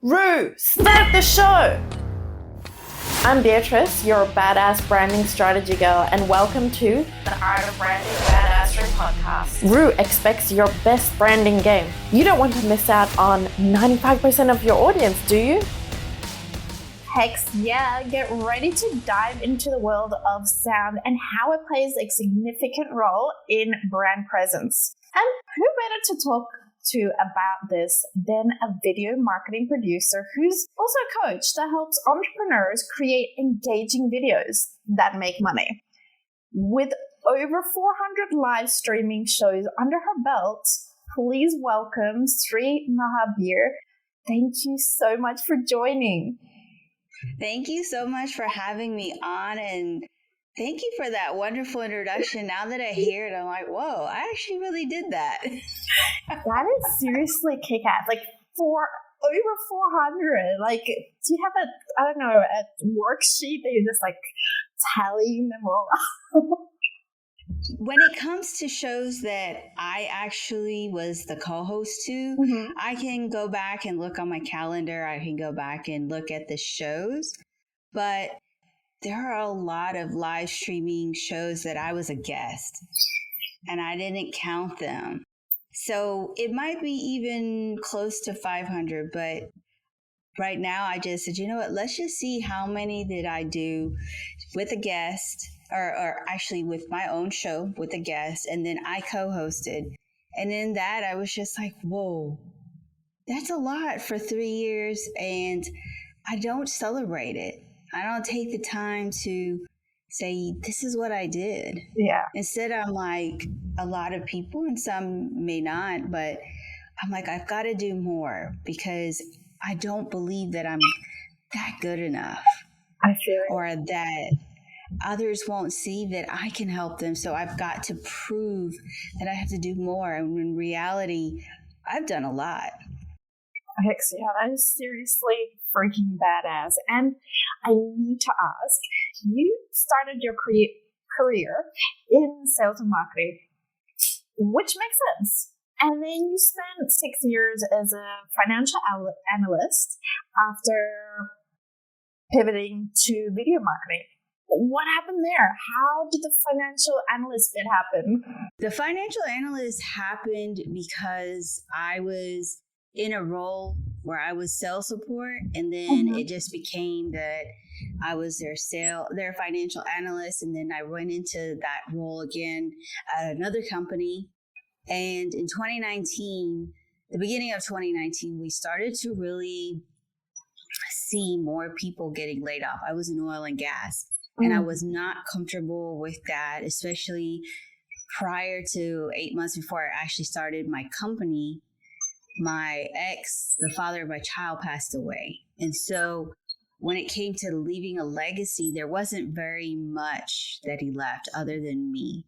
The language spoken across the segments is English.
Rue, start the show! I'm Beatrice, your badass branding strategy girl, and welcome to the Art of Branding Badassery podcast. Rue expects your best branding game. You don't want to miss out on 95% of your audience, do you? Heck yeah, get ready to dive into the world of sound and how it plays a significant role in brand presence. And who better to talk to about this than a video marketing producer who's also a coach that helps entrepreneurs create engaging videos that make money. With over 400 live streaming shows under her belt, please welcome Sri Mahabir. Thank you so much for joining. Thank you so much for having me on, and thank you for that wonderful introduction. Now that I hear it, I'm like, whoa, I actually really did that. That is seriously kick-ass. Like, for over 400, like, do you have a worksheet that you're just, like, tallying them all up? When it comes to shows that I actually was the co-host to, I can go back and look on my calendar. I can go back and look at the shows. But there are a lot of live streaming shows that I was a guest, and I didn't count them. So it might be even close to 500, but right now I just said, you know what, let's just see how many did I do with a guest, or actually with my own show with a guest, and then I co-hosted. And in that, I was just like, whoa, that's a lot for 3 years, and I don't celebrate it. I don't take the time to say, this is what I did. Yeah. Instead, I'm like a lot of people, and some may not, but I'm like, I've got to do more because I don't believe that I'm that good enough. I feel it. Or that others won't see that I can help them. So I've got to prove that I have to do more. And in reality, I've done a lot. Heck yeah, that is seriously freaking badass. And I need to ask, you started your career in sales and marketing, which makes sense. And then you spent 6 years as a financial analyst after pivoting to video marketing. What happened there? How did the financial analyst bit happen? The financial analyst happened because I was in a role where I was sales support, and then it just became that I was their financial analyst, and then I went into that role again at another company. And in 2019, the beginning of 2019, we started to really see more people getting laid off. I was in oil and gas, and I was not comfortable with that, especially prior to 8 months before I actually started my company. My ex, the father of my child, passed away. And so when it came to leaving a legacy, there wasn't very much that he left other than me.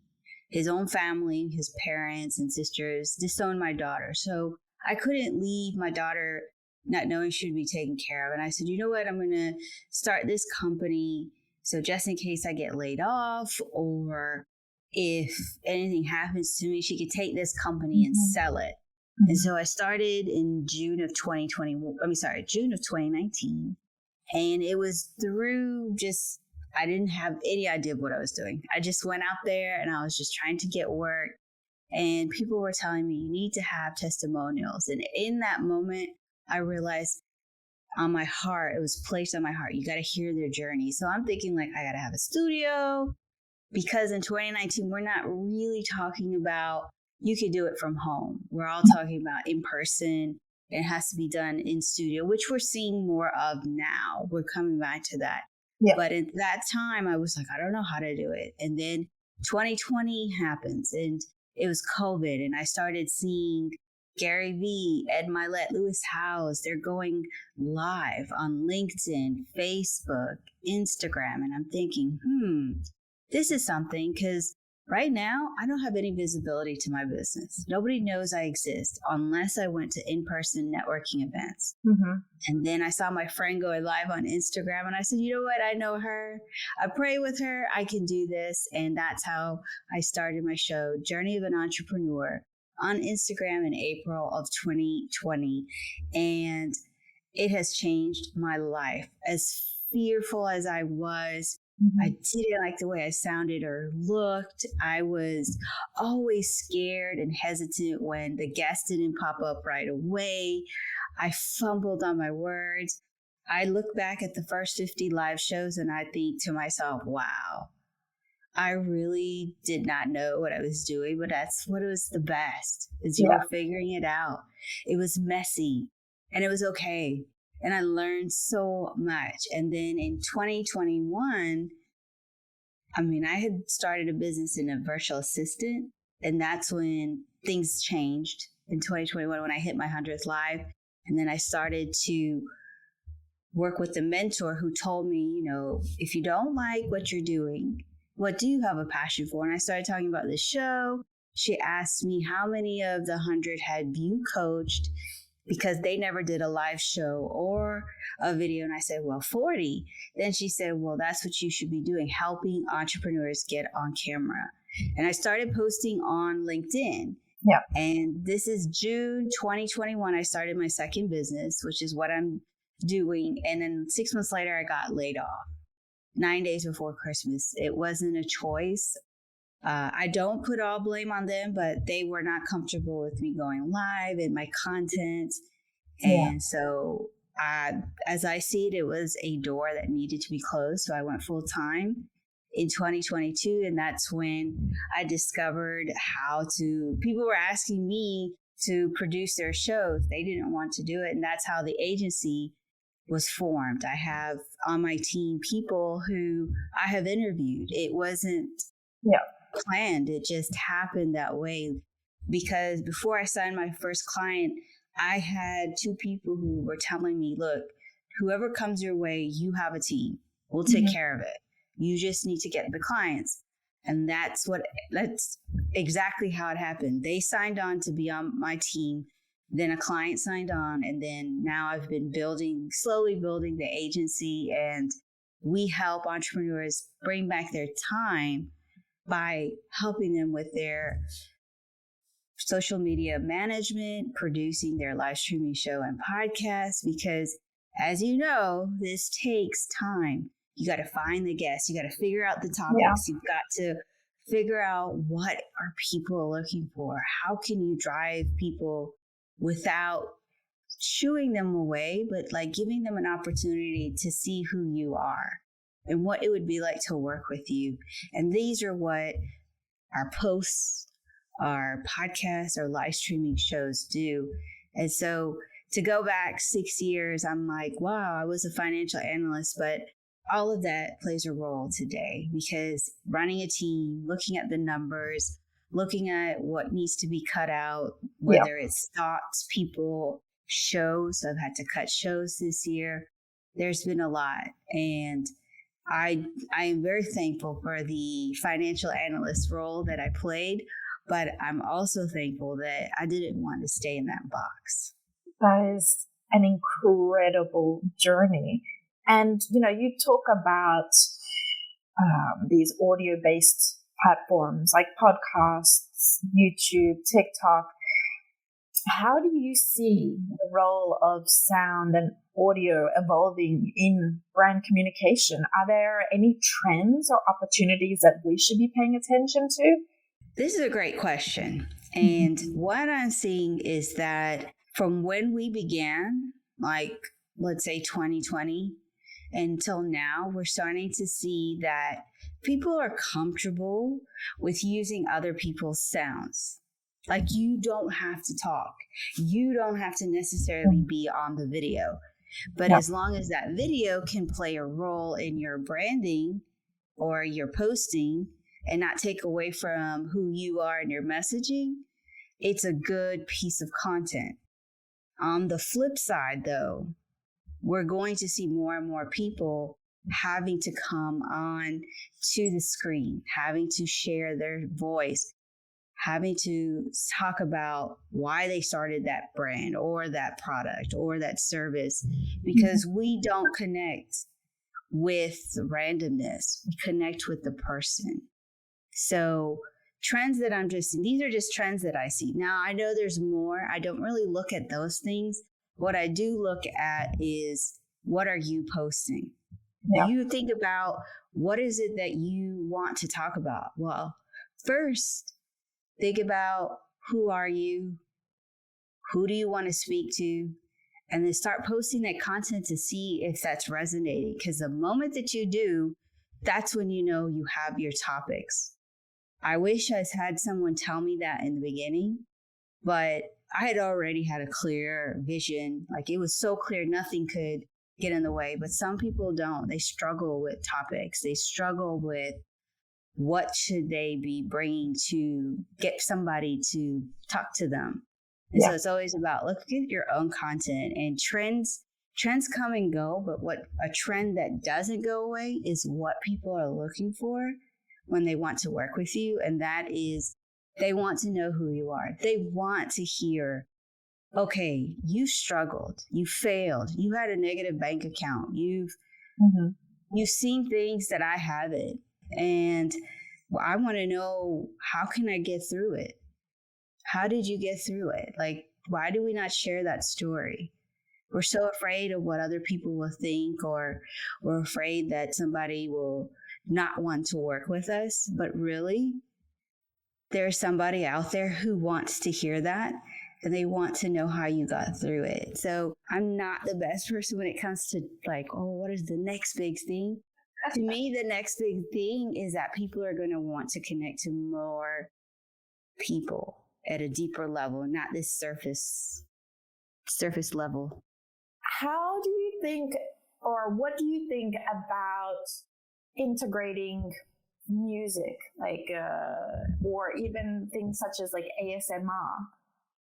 His own family, his parents and sisters disowned my daughter. So I couldn't leave my daughter not knowing she would be taken care of. And I said, you know what, I'm going to start this company. So just in case I get laid off, or if anything happens to me, she could take this company and sell it. And so I started in June of 2019. And it was through I didn't have any idea what I was doing. I just went out there and I was just trying to get work. And people were telling me, you need to have testimonials. And in that moment, I realized on my heart, it was placed on my heart, you got to hear their journey. So I'm thinking like, I got to have a studio, because in 2019, we're not really talking about you can do it from home. We're all talking about in person. It has to be done in studio, which we're seeing more of now. We're coming back to that. Yeah. But at that time, I was like, I don't know how to do it. And then 2020 happens, and it was COVID. And I started seeing Gary Vee, Ed Milet, Lewis Howes. They're going live on LinkedIn, Facebook, Instagram. And I'm thinking, this is something, because right now, I don't have any visibility to my business. Nobody knows I exist unless I went to in-person networking events. And then I saw my friend going live on Instagram, and I said, you know what? I know her. I pray with her. I can do this. And that's how I started my show, Journey of an Entrepreneur, on Instagram in April of 2020. And it has changed my life. As fearful as I was, I didn't like the way I sounded or looked. I was always scared and hesitant when the guest didn't pop up right away. I fumbled on my words. I look back at the first 50 live shows and I think to myself, wow, I really did not know what I was doing, but that's what was the best, is you were figuring it out. It was messy and it was okay. And I learned so much. And then in 2021, I had started a business in a virtual assistant, and that's when things changed in 2021 when I hit my 100th live. And then I started to work with a mentor who told me, if you don't like what you're doing, what do you have a passion for? And I started talking about this show. She asked me how many of the 100 had you coached, because they never did a live show or a video. And I said, well, 40. Then she said, well, that's what you should be doing, helping entrepreneurs get on camera. And I started posting on LinkedIn. Yeah. And this is June 2021. I started my second business, which is what I'm doing. And then 6 months later, I got laid off 9 days before Christmas. It wasn't a choice. I don't put all blame on them, but they were not comfortable with me going live and my content. And so as I see it, it was a door that needed to be closed. So I went full time in 2022. And that's when I discovered people were asking me to produce their shows. They didn't want to do it. And that's how the agency was formed. I have on my team people who I have interviewed. It wasn't planned. It just happened that way, because before I signed my first client, I had two people who were telling me, look, whoever comes your way, you have a team. We'll take care of it. You just need to get the clients. And that's exactly how it happened. They signed on to be on my team. Then a client signed on. And then now I've been slowly building the agency, and we help entrepreneurs bring back their time by helping them with their social media management, producing their live streaming show and podcast. Because as you know, this takes time. You got to find the guests. You got to figure out the topics. You've got to figure out what are people looking for. How can you drive people without shooing them away, but like giving them an opportunity to see who you are and what it would be like to work with you. And these are what our posts, our podcasts, our live streaming shows do. And so to go back 6 years, I'm like, wow, I was a financial analyst, but all of that plays a role today, because running a team, looking at the numbers, looking at what needs to be cut out, whether it's thoughts, people, shows. I've had to cut shows this year. There's been a lot. And I am very thankful for the financial analyst role that I played, but I'm also thankful that I didn't want to stay in that box. That is an incredible journey. And, you talk about these audio-based platforms like podcasts, YouTube, TikTok. How do you see the role of sound and audio evolving in brand communication? Are there any trends or opportunities that we should be paying attention to? This is a great question. And what I'm seeing is that from when we began, like, let's say 2020, until now, we're starting to see that people are comfortable with using other people's sounds. Like, you don't have to talk. You don't have to necessarily be on the video. But as long as that video can play a role in your branding or your posting and not take away from who you are and your messaging, it's a good piece of content. On the flip side, though, we're going to see more and more people having to come on to the screen, having to share their voice, having to talk about why they started that brand or that product or that service, because we don't connect with randomness. We connect with the person. So trends that these are just trends that I see. Now, I know there's more. I don't really look at those things. What I do look at is, what are you posting? Yeah. You think about, what is it that you want to talk about? Well, first, think about, who are you? Who do you want to speak to? And then start posting that content to see if that's resonating. Because the moment that you do, that's when you know you have your topics. I wish I had someone tell me that in the beginning, but I had already had a clear vision. Like, it was so clear, nothing could get in the way. But some people don't. They struggle with topics. They struggle with, what should they be bringing to get somebody to talk to them. And so it's always about, look at your own content. And trends come and go, but what a trend that doesn't go away is what people are looking for when they want to work with you. And that is, they want to know who you are. They want to hear, okay, you struggled, you failed, you had a negative bank account, you've seen things that I haven't. And I want to know, how can I get through it? How did you get through it? Like, why do we not share that story? We're so afraid of what other people will think, or we're afraid that somebody will not want to work with us. But really, there's somebody out there who wants to hear that, and they want to know how you got through it. So I'm not the best person when it comes to like, oh, what is the next big thing? To me, the next big thing is that people are going to want to connect to more people at a deeper level, not this surface level. How do you think, or what do you think about integrating music, like, or even things such as like ASMR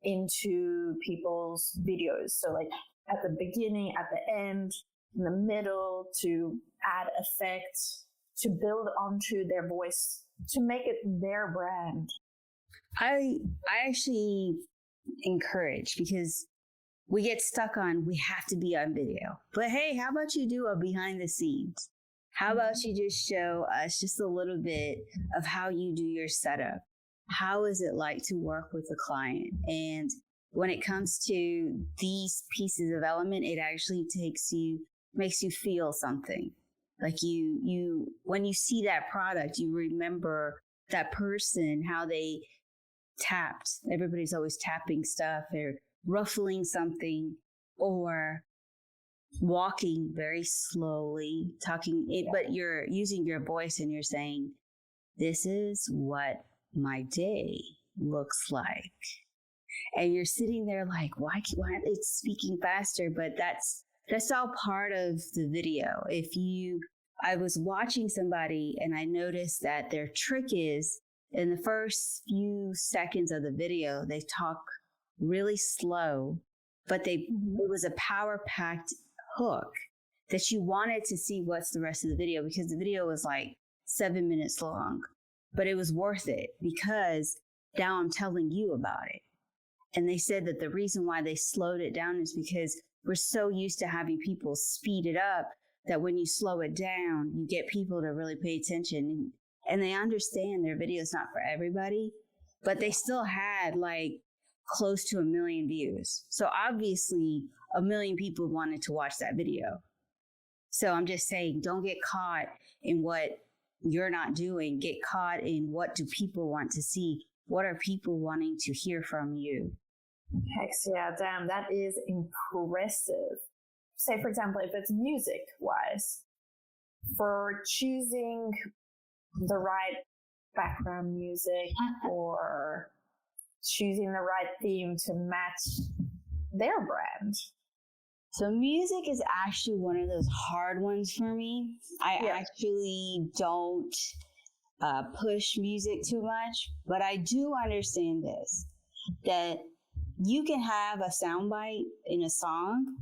into people's videos? So like at the beginning, at the end, in the middle, to add effect, to build onto their voice, to make it their brand. I actually encourage, because we get stuck on, we have to be on video. But hey, how about you do a behind the scenes? How about you just show us just a little bit of how you do your setup? How is it like to work with a client? And when it comes to these pieces of element, it actually makes you feel something. Like you when you see that product, you remember that person, how they tapped. Everybody's always tapping stuff, or ruffling something, or walking very slowly, talking it, but you're using your voice and you're saying, this is what my day looks like. And you're sitting there like, why aren't they speaking faster? But that's all part of the video. I was watching somebody and I noticed that their trick is, in the first few seconds of the video, they talk really slow, but it was a power-packed hook that you wanted to see what's the rest of the video, because the video was like 7 minutes long, but it was worth it because now I'm telling you about it. And they said that the reason why they slowed it down is because we're so used to having people speed it up that when you slow it down, you get people to really pay attention, and they understand their video is not for everybody, but they still had like close to 1 million views. So obviously 1 million people wanted to watch that video. So I'm just saying, don't get caught in what you're not doing. Get caught in, what do people want to see? What are people wanting to hear from you? Heck yeah, damn, that is impressive. Say, for example, if it's music wise, for choosing the right background music or choosing the right theme to match their brand. So music is actually one of those hard ones for me. I actually don't push music too much, but I do understand this, that you can have a soundbite in a song.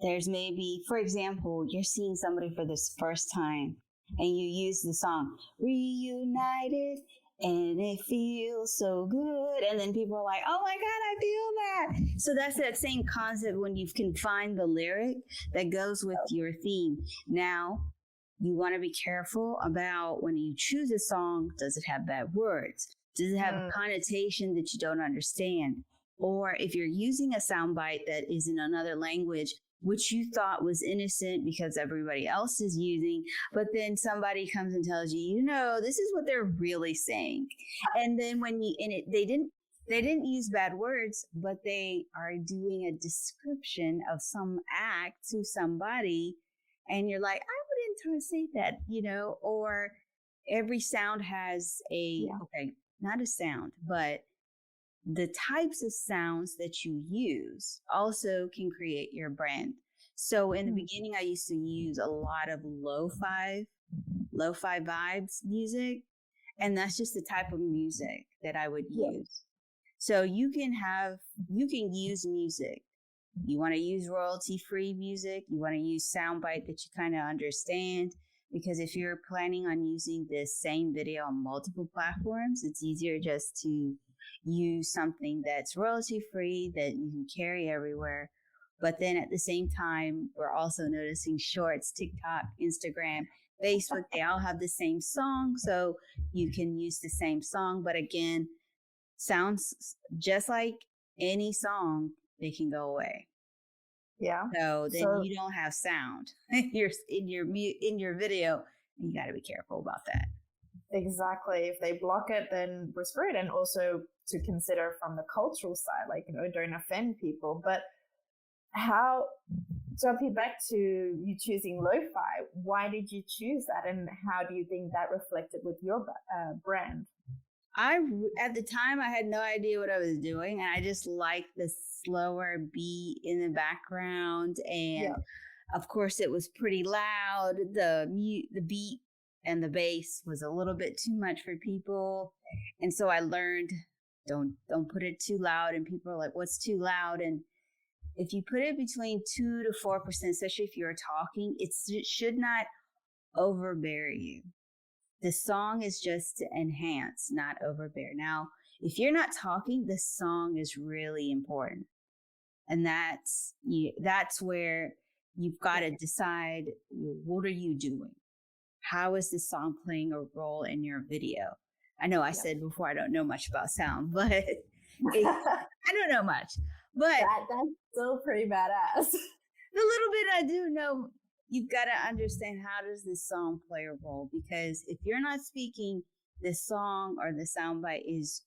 There's maybe, for example, you're seeing somebody for this first time and you use the song, reunited, and it feels so good. And then people are like, oh my God, I feel that. So that's that same concept when you can find the lyric that goes with your theme. Now, you want to be careful about when you choose a song, does it have bad words? Does it have a connotation that you don't understand? Or if you're using a soundbite that is in another language, which you thought was innocent because everybody else is using, but then somebody comes and tells you, this is what they're really saying. And then they didn't use bad words, but they are doing a description of some act to somebody. And you're like, I wouldn't try to say that, or every sound has not a sound, but the types of sounds that you use also can create your brand. So in the beginning, I used to use a lot of lo-fi vibes music. And that's just the type of music that I would use. So you can use music. You want to use royalty-free music. You want to use soundbite that you kind of understand. Because if you're planning on using this same video on multiple platforms, it's easier just to use something that's royalty-free that you can carry everywhere. But then at the same time, we're also noticing Shorts, TikTok, Instagram, Facebook, they all have the same song. So you can use the same song. But again, sounds just like any song, they can go away. Yeah. So then you don't have sound in your video. You got to be careful about that. Exactly. If they block it, then we're screwed. And also to consider from the cultural side, like, don't offend people. But jumping back to you choosing lo-fi, why did you choose that? And how do you think that reflected with your brand? At the time, I had no idea what I was doing. And I just liked the slower beat in the background. And of course, it was pretty loud. The beat and the bass was a little bit too much for people. And so I learned, don't put it too loud. And people are like, what's too loud? And if you put it between 2 to 4%, especially if you're talking, it should not overbear you. The song is just to enhance, not overbear. Now, if you're not talking, the song is really important. And that's where you've got to decide, what are you doing? How is this song playing a role in your video? I know I said before I don't know much about sound, but I don't know much. But that's still pretty badass. The little bit I do know, you've got to understand, how does this song play a role? Because if you're not speaking, the song or the soundbite is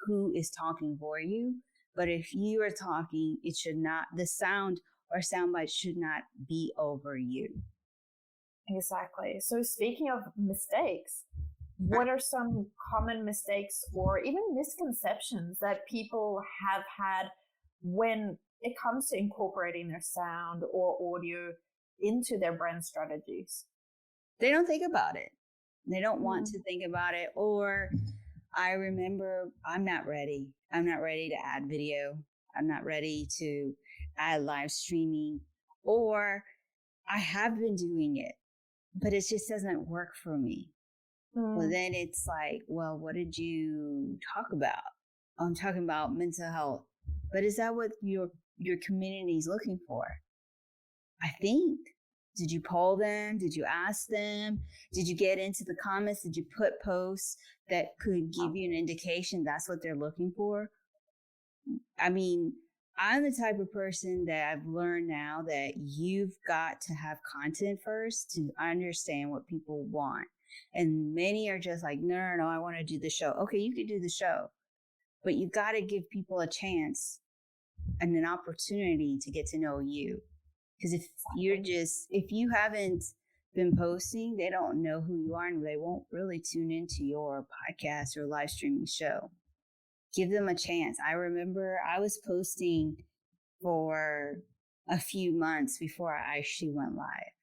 who is talking for you. But if you are talking, the sound or soundbite should not be over you. Exactly. So speaking of mistakes, what are some common mistakes or even misconceptions that people have had when it comes to incorporating their sound or audio into their brand strategies? They don't think about it. They don't want to think about it. Or I remember, I'm not ready. I'm not ready to add video. I'm not ready to add live streaming. Or I have been doing it, but it just doesn't work for me. Well, then it's like, well, what did you talk about? I'm talking about mental health. But is that what your community is looking for? I think. Did you poll them? Did you ask them? Did you get into the comments? Did you put posts that could give you an indication that's what they're looking for? I mean, I'm the type of person that I've learned now that you've got to have content first to understand what people want. And many are just like, no, I want to do the show. Okay, you can do the show, but you got to give people a chance and an opportunity to get to know you. Because if you haven't been posting, they don't know who you are and they won't really tune into your podcast or live streaming show. Give them a chance. I remember I was posting for a few months before I actually went live.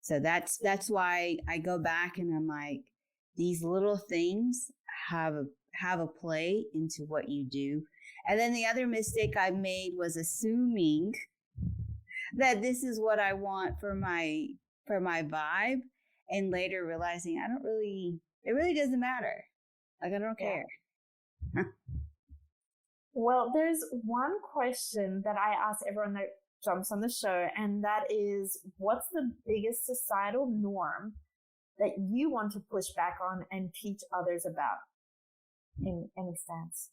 So that's why I go back and I'm like, these little things have a play into what you do. And then the other mistake I made was assuming that this is what I want for my vibe, and later realizing it really doesn't matter. Like, I don't care. Well, there's one question that I ask everyone that jumps on the show, and that is, what's the biggest societal norm that you want to push back on and teach others about in any sense?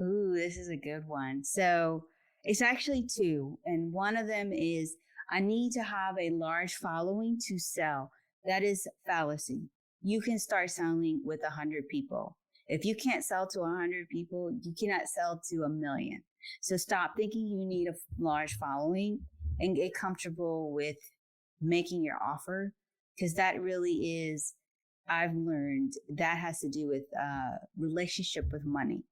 Ooh, this is a good one. So it's actually two. And one of them is I need to have a large following to sell. That is fallacy. You can start selling with 100 people. If you can't sell to 100 people, you cannot sell to 1,000,000. So stop thinking you need a large following and get comfortable with making your offer, because that really is, I've learned that has to do with relationship with money.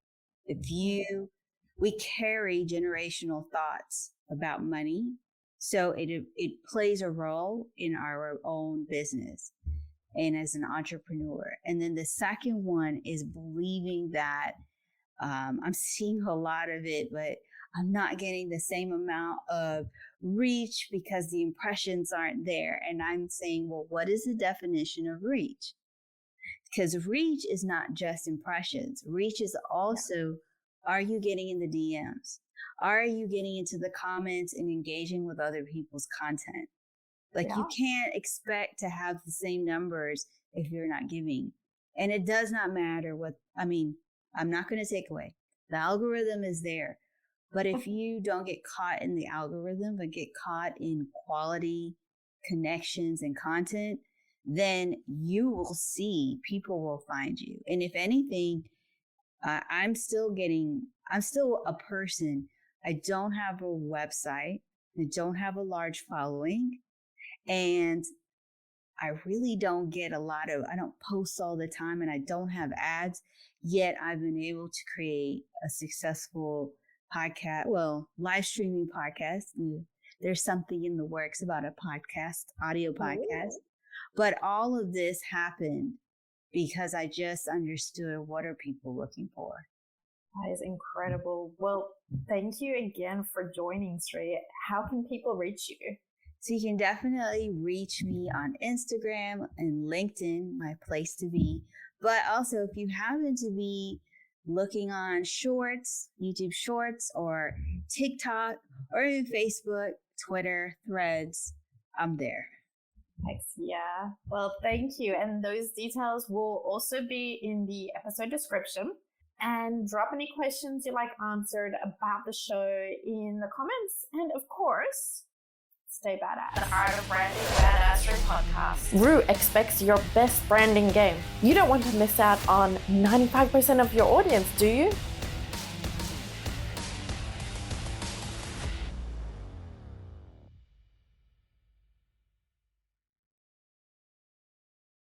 We carry generational thoughts about money, so it plays a role in our own business and as an entrepreneur. And then the second one is believing that I'm seeing a lot of it, but I'm not getting the same amount of reach because the impressions aren't there. And I'm saying, well, what is the definition of reach? Because reach is not just impressions. Reach is also, are you getting in the DMs? Are you getting into the comments and engaging with other people's content? Like you can't expect to have the same numbers if you're not giving. And it does not matter I'm not going to take away. The algorithm is there. But if you don't get caught in the algorithm, but get caught in quality connections and content, then you will see, people will find you. And if anything, I'm still a person. I don't have a website. I don't have a large following. And I really don't get I don't post all the time, and I don't have ads, yet I've been able to create a successful live streaming podcast. There's something in the works about a audio podcast. But all of this happened because I just understood, what are people looking for? That is incredible. Well, thank you again for joining, Sri. How can people reach you? So you can definitely reach me on Instagram and LinkedIn, my place to be. But also, if you happen to be looking on Shorts, YouTube Shorts, or TikTok, or even Facebook, Twitter, Threads, I'm there. Yeah. Well, thank you. And those details will also be in the episode description. And drop any questions you like answered about the show in the comments. And of course, stay badass. The Art of Branding Badassery podcast. Rue expects your best branding game. You don't want to miss out on 95% of your audience, do you?